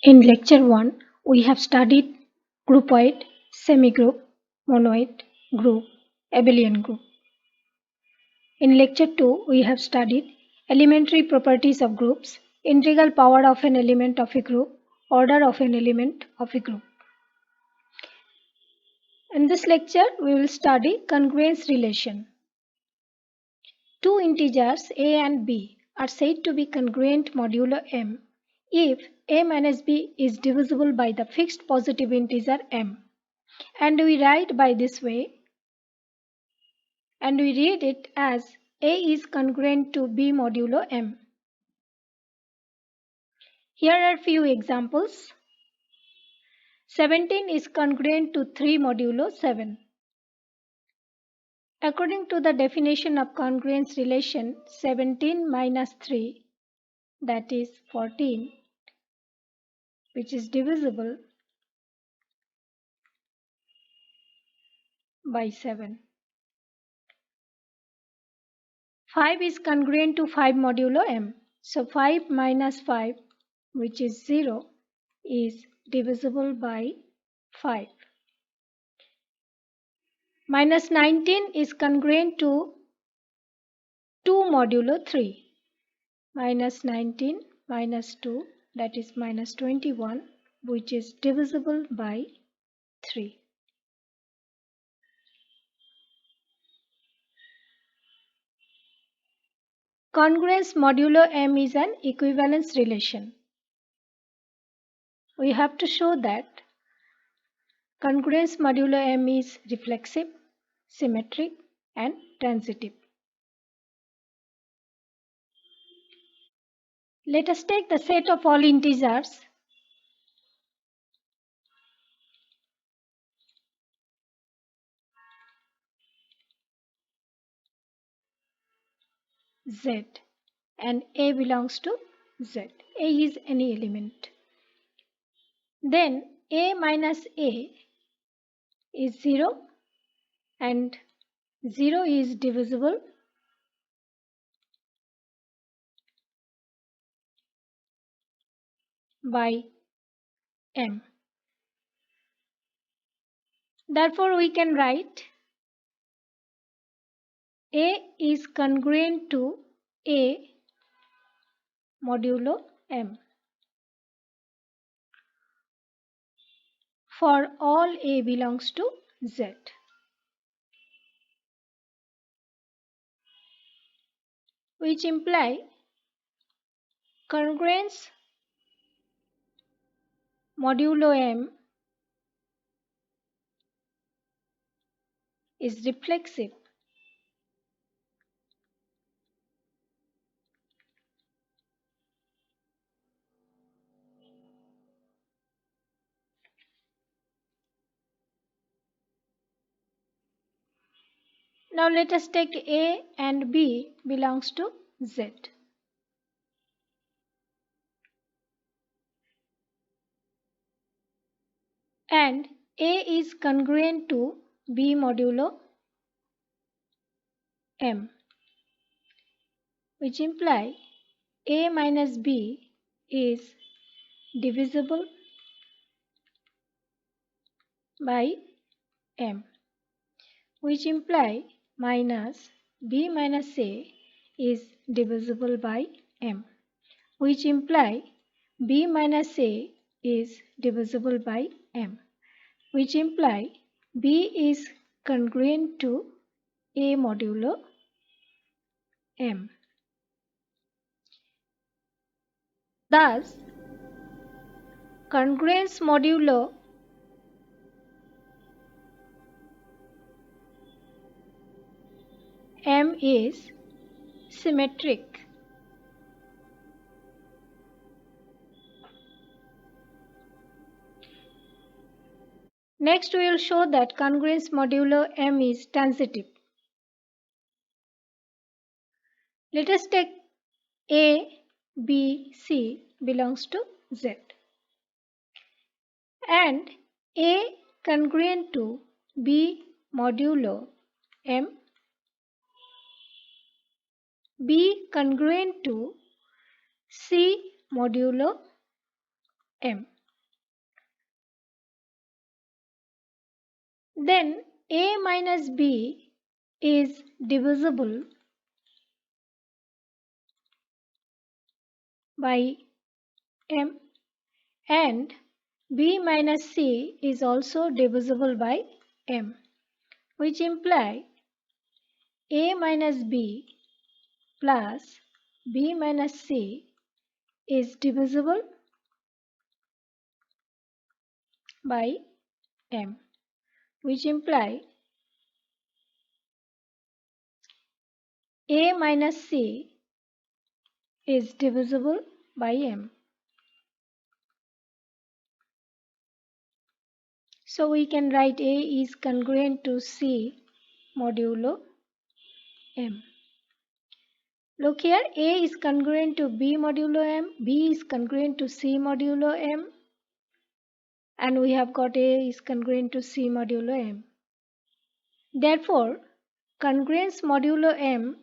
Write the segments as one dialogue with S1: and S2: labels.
S1: In lecture 1, we have studied groupoid, semigroup, monoid, group, abelian group. In lecture 2, we have studied elementary properties of groups, integral power of an element of a group, order of an element of a group. In this lecture, we will study congruence relation. Two integers a and b are said to be congruent modulo m if a minus b is divisible by the fixed positive integer m. And we write by this way, and we read it as a is congruent to b modulo m. Here are few examples. 17 is congruent to 3 modulo 7. According to the definition of congruence relation, 17 minus 3, that is 14, which is divisible by 7. 5 is congruent to 5 modulo m. So 5 minus 5, which is 0, is divisible by 5. Minus 19 is congruent to 2 modulo 3. Minus 19 minus 2, that is minus 21, which is divisible by 3. Congruence modulo m is an equivalence relation. We have to show that congruence modulo m is reflexive, symmetric, and transitive. Let us take the set of all integers z and a belongs to z. A is any element. Then a minus a is 0 and 0 is divisible by m. Therefore, we can write a is congruent to a modulo m for all a belongs to z. Which imply congruence modulo m is reflexive. Now let us take a and b belongs to z. And a is congruent to b modulo m, which imply a minus b is divisible by m, which imply minus b minus a is divisible by m, which imply b minus a is divisible by m, which imply b is congruent to a modulo m. Thus, congruence modulo m is symmetric. Next, we will show that congruence modulo m is transitive. Let us take a, b, c belongs to z. And a congruent to b modulo m, b congruent to c modulo m. then A minus B is divisible by M, and B minus C is also divisible by M, which imply A minus B plus B minus C is divisible by M, which imply A minus C is divisible by M. So we can write A is congruent to C modulo M. Look here, A is congruent to B modulo M, B is congruent to C modulo M, and we have got A is congruent to C modulo M. Therefore, congruence modulo M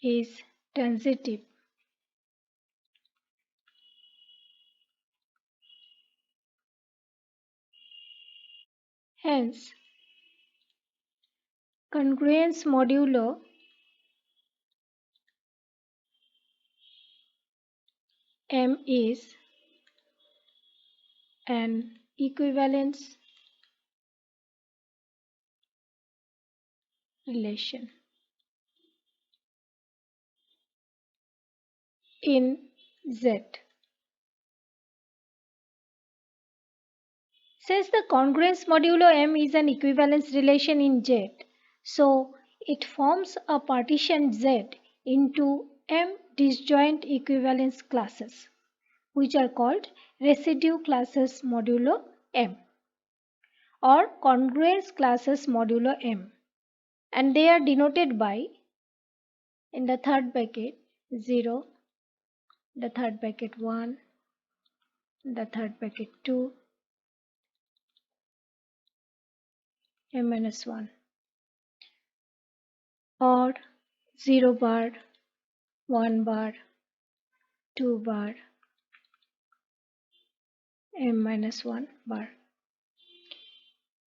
S1: is transitive. Hence, congruence modulo M is an equivalence relation in Z. Since the congruence modulo M is an equivalence relation in Z, so it forms a partition Z into M disjoint equivalence classes, which are called residue classes modulo M or congruence classes modulo M, and they are denoted by, in the third bracket, 0, the third bracket 1, the third bracket 2, M minus 1, or 0 bar, 1 bar, 2 bar, M minus 1 bar,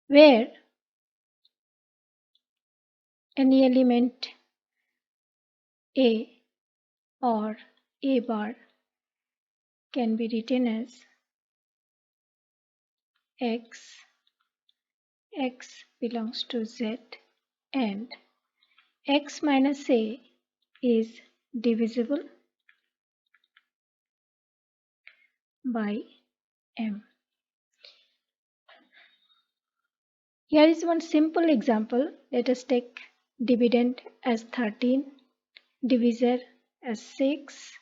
S1: where any element A or A bar can be written as X, X belongs to Z, and X minus A is divisible by M. Here is one simple example. Let us take dividend as 13, divisor as 6,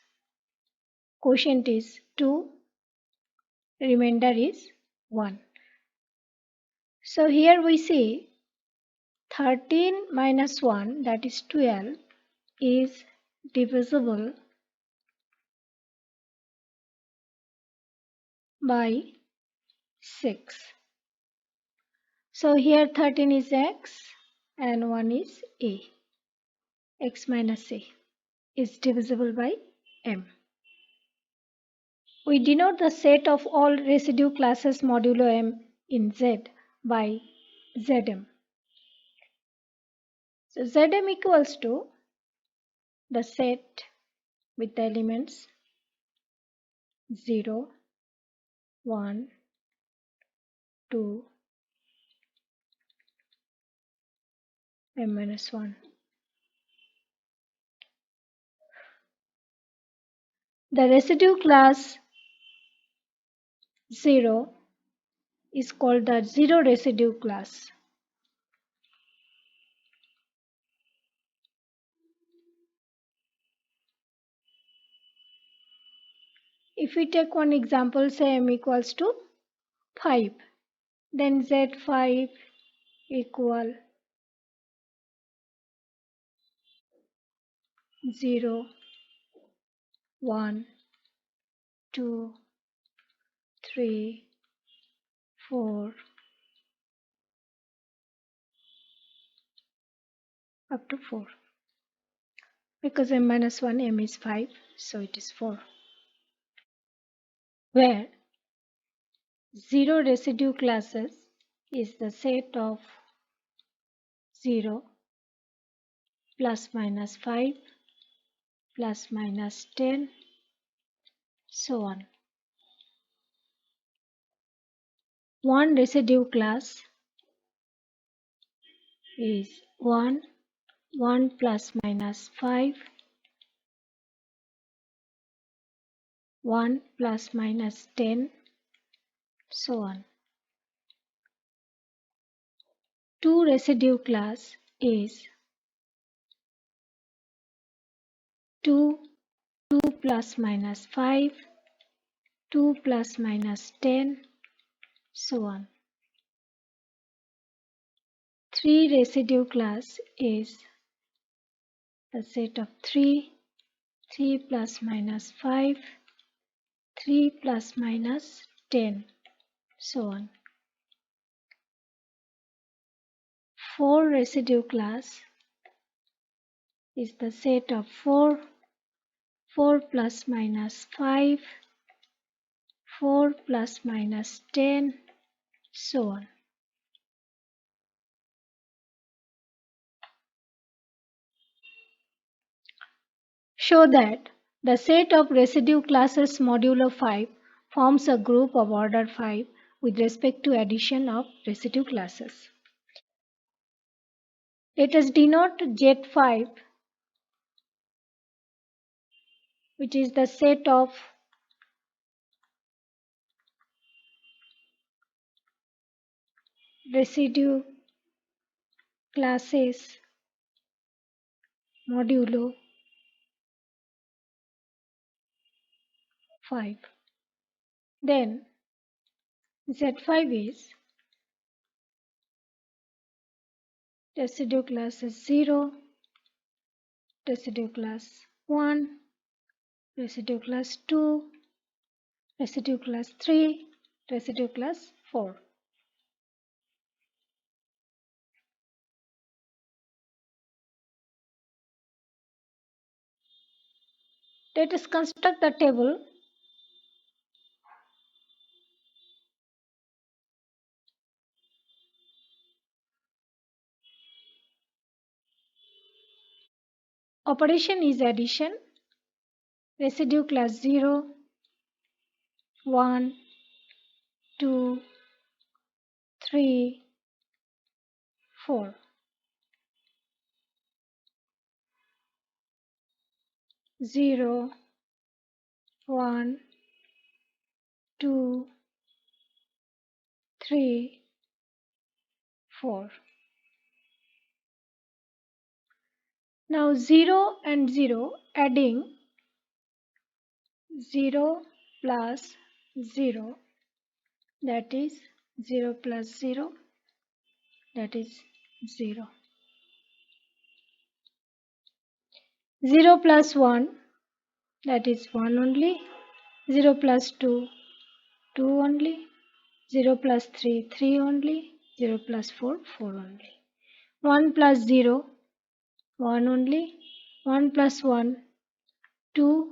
S1: quotient is 2, remainder is 1. So here we see 13 minus 1, that is 12, is divisible by 6. So here 13 is X and 1 is A. X minus A is divisible by M. We denote the set of all residue classes modulo M in Z by Zm. So Zm equals to the set with the elements 0, 1, 2, M minus 1. The residue class 0 is called the zero residue class. If we take one example, say M equals to 5, then Z5 equal 0, 1, 2, 3, 4, up to 4. because m minus 1, m is 5, so it is 4. Where 0 residue classes is the set of 0 plus minus 5 plus minus 10, so on. One residue class is 1, 1 plus minus 5, 1 plus minus 10, so on. Two residue class is 2, 2 plus minus 5, 2 plus minus 10, so on. Three residue class is the set of 3, 3 plus minus 5, 3 plus minus 10, so on. Four residue class is the set of 4, 4 plus minus 5, 4 plus minus 10, so on. Show that the set of residue classes modulo 5 forms a group of order 5 with respect to addition of residue classes. Let us denote Z5, which is the set of residue classes modulo 5. Then Z5 is residue class is 0, residue class 1, residue class 2, residue class 3, residue class 4. Let us construct the table. Operation is addition. Residue class 0, 1, 2, 3, 4. Zero, 1, 2, 3, 4. Now 0 and 0 adding 0 plus 0, that is 0 plus 0, that is 0. 0 plus 1, that is 1 only. 0 plus 2, 2 only. 0 plus 3, 3 only. 0 plus 4, 4 only. 1 plus 0, 1 only. 1 plus 1, 2.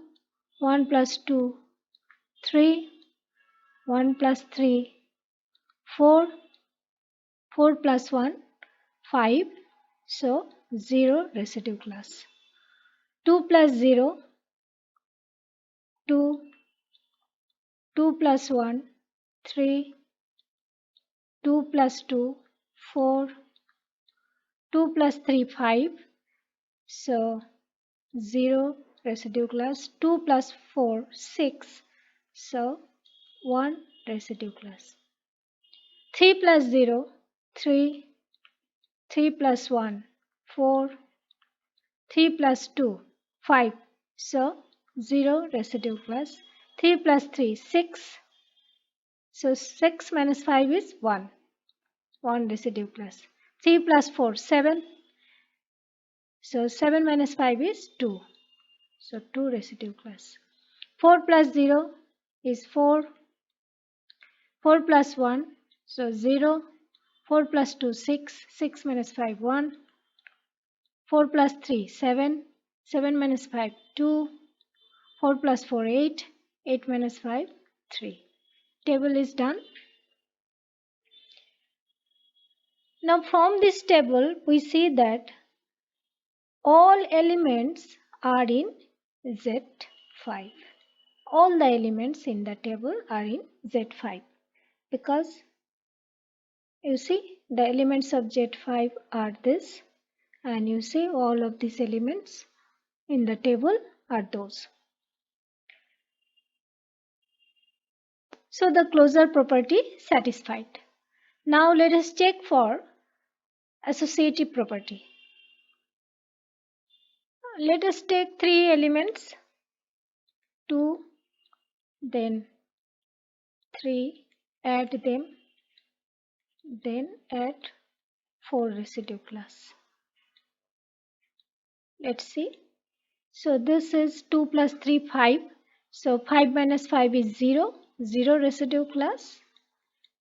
S1: 1 plus 2, 3. 1 plus 3, 4. 4 plus 1, 5. So 0 residue class. 2 plus 0, 2. 2 plus 1, 3. 2 plus 2, 4. 2 plus 3, 5. So 0 residue class. 2 plus 4, 6. So 1 residue class. 3 plus 0, 3. 3 plus 1, 4. 3 plus 2, 5. So 0 residue class. 3 plus 3, 6. So 6 minus 5 is 1. 1 residue class. 3 plus 4, 7. So 7 minus 5 is 2. So 2 residue class. 4 plus 0 is 4. 4 plus 1, so 0. 4 plus 2, 6. 6 minus 5, 1. 4 plus 3, 7. 7 minus 5, 2. 4 plus 4, 8. 8 minus 5, 3. Table is done. Now from this table, we see that all elements are in Z5. All the elements in the table are in Z5 because you see the elements of Z5 are this, and you see all of these elements in the table are those. So the closure property satisfied. Now let us check for associative property. Let us take 3 elements, 2, then 3, add them, then add 4 residue class. Let's see. So this is 2 plus 3, 5. So 5 minus 5 is 0, 0 residue class,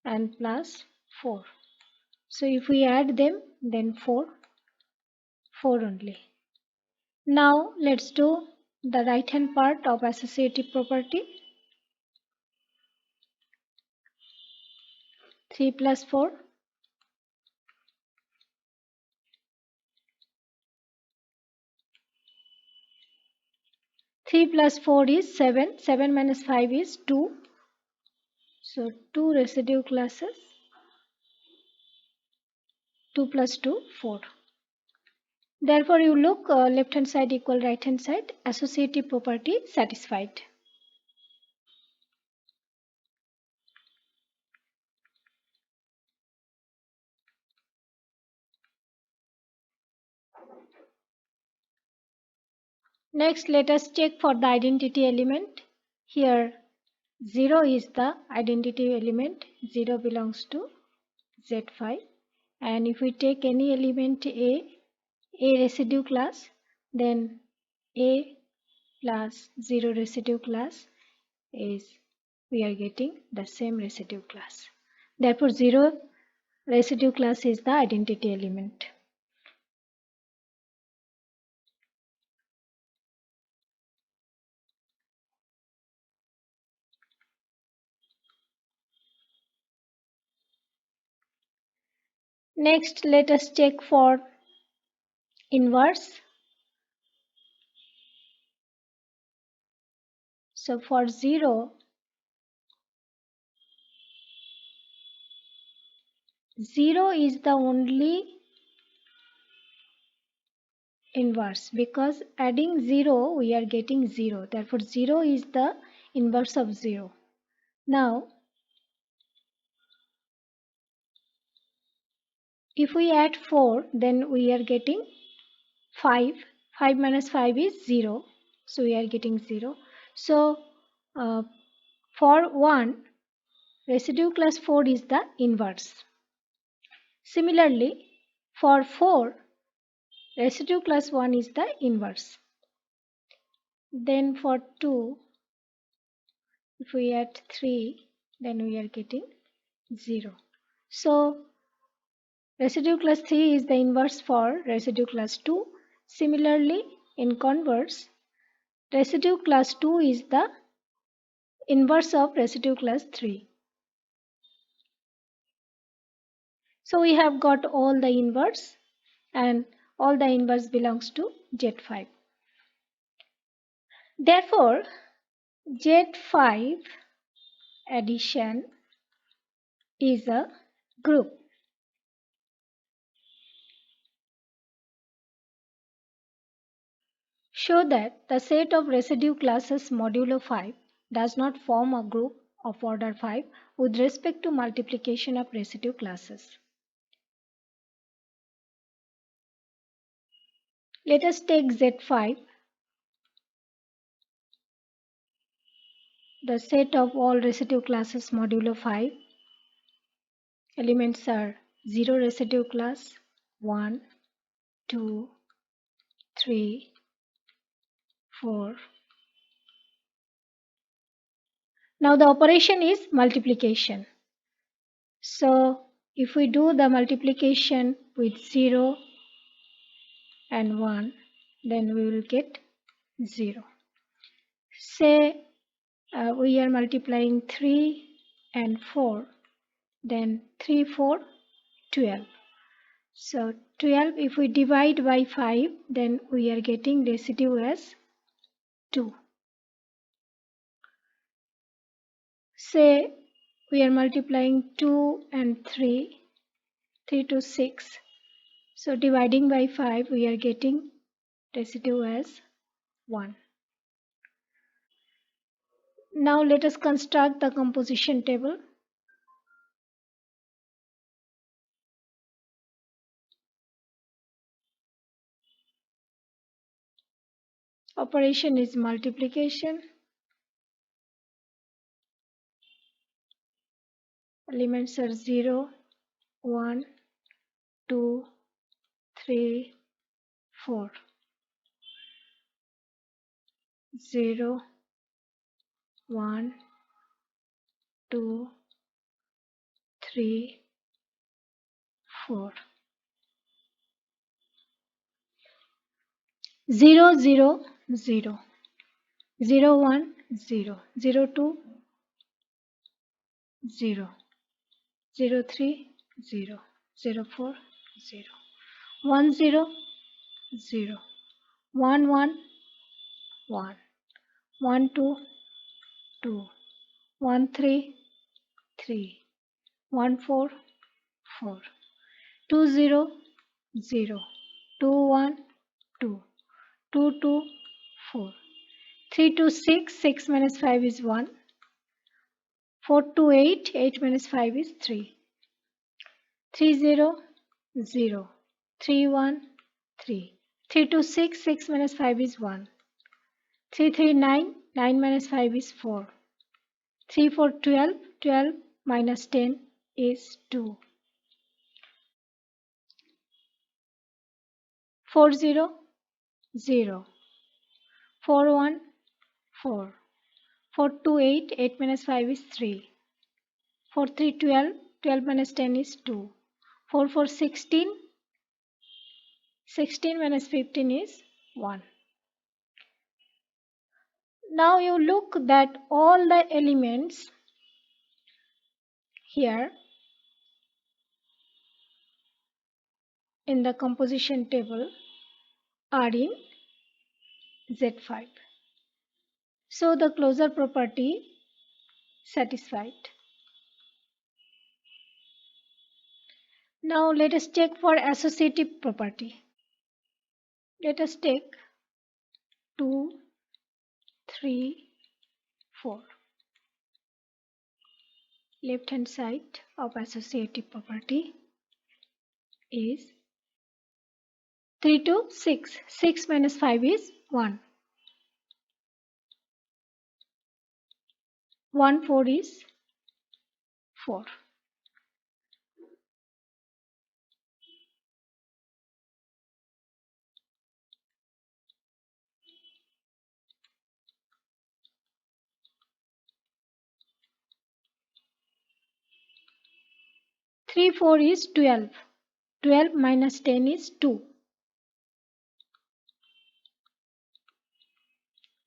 S1: and plus 4. So if we add them, then 4, 4 only. Now let's do the right hand part of associative property. 3 plus 4. 3 plus 4 is 7. 7 minus 5 is 2. So 2 residue classes. 2 plus 2, 4. Therefore, you look left hand side equal right hand side. Associative property satisfied. Next, let us check for the identity element. Here 0 is the identity element. 0 belongs to Z5. And if we take any element A residue class, then A plus 0 residue class is, we are getting the same residue class. Therefore 0 residue class is the identity element. Next, let us check for inverse. So for 0, 0 is the only inverse because adding 0 we are getting 0. Therefore 0 is the inverse of 0. Now if we add 4, then we are getting 5. 5 minus 5 is 0. So we are getting 0. So for 1, residue class 4 is the inverse. Similarly, for 4, residue class 1 is the inverse. Then for 2, if we add 3, then we are getting 0. So residue class 3 is the inverse for residue class 2. Similarly, in converse, residue class 2 is the inverse of residue class 3. So we have got all the inverse, and all the inverse belongs to Z5. Therefore, Z5 addition is a group. Show that the set of residue classes modulo 5 does not form a group of order 5 with respect to multiplication of residue classes. Let us take Z5. The set of all residue classes modulo 5. Elements are 0 residue class, 1, 2, 3, 4. Now the operation is multiplication. So if we do the multiplication with 0 and 1, then we will get 0. Say we are multiplying 3 and 4, then 3, 4, 12. So 12, if we divide by 5, then we are getting residue as 2. Say we are multiplying 2 and 3, 3 to 6. So dividing by 5, we are getting residue as 1. Now let us construct the composition table. Operation is multiplication. Elements are 0, 1, 2, 3, 4. 0, 1, 2, 3, 4. 0, 0, 0. 0, 1, 0. 0, 2, 0. 0, 3, 0. 0, 4, 0. 1, 0, 0. 1, 1, 1. 1, 2, 2. 1, 3, 3. 1, 4, 4. 2, 0, 0. 2, 1, 2. 2, 2, 4. 3 to 6, 6 minus 5 is 1. 4 to 8, 8 minus 5 is 3. 3, 0, 0. 3, 1, 3. 3 to 6, 6 minus 5 is 1. 3, 3, 9, 9 minus 5 is 4. 3, 4, 12, 12 minus 10 is 2. 4, 0, 0. 4, 1, 4. 4, 2, 8, 8 minus 5 is 3. 4, 3, 12, 12 minus 10 is 2. 4, 4, 16, 16 minus 15 is 1. Now you look that all the elements here in the composition table are in Z5. So the closure property satisfied. Now let us check for associative property. Let us take 2, 3, 4. Left hand side of associative property is 3 to 6. 6 minus 5 is 1. 1, 4 is 4. 3, 4 is 12. 12 minus 10 is 2.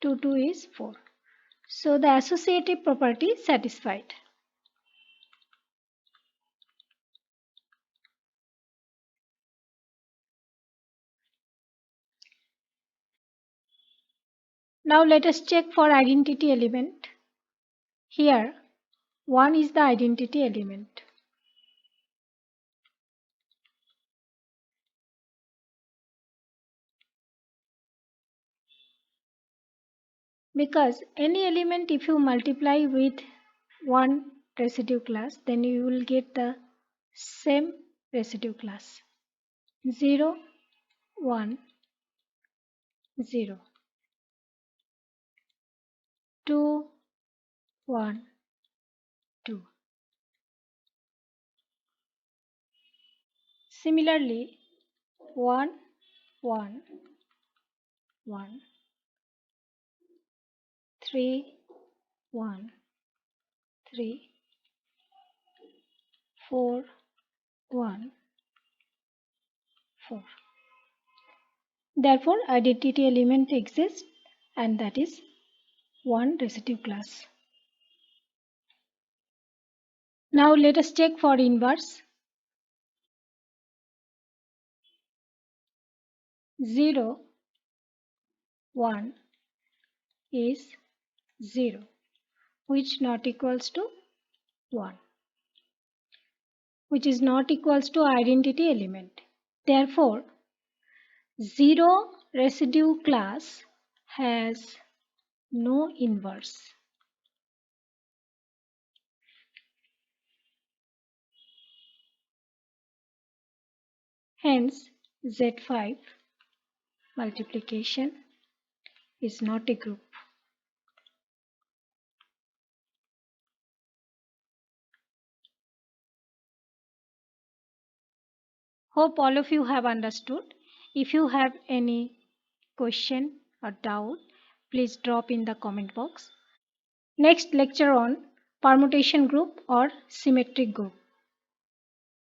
S1: 2, 2 is 4. So the associative property is satisfied. Now let us check for identity element. Here 1 is the identity element. Because any element if you multiply with one residue class, then you will get the same residue class. 0, 1, 0. 2, 1, 2. Similarly, 1, 1, 1. 3, 1, 3. 4, 1, 4. Therefore, identity element exists, and that is one residue class. Now let us check for inverse. 0, 1 is 0, which not equals to 1, which is not equals to identity element. Therefore, 0 residue class has no inverse. Hence, Z5 multiplication is not a group. Hope all of you have understood. If you have any question or doubt, please drop in the comment box. Next lecture on permutation group or symmetric group.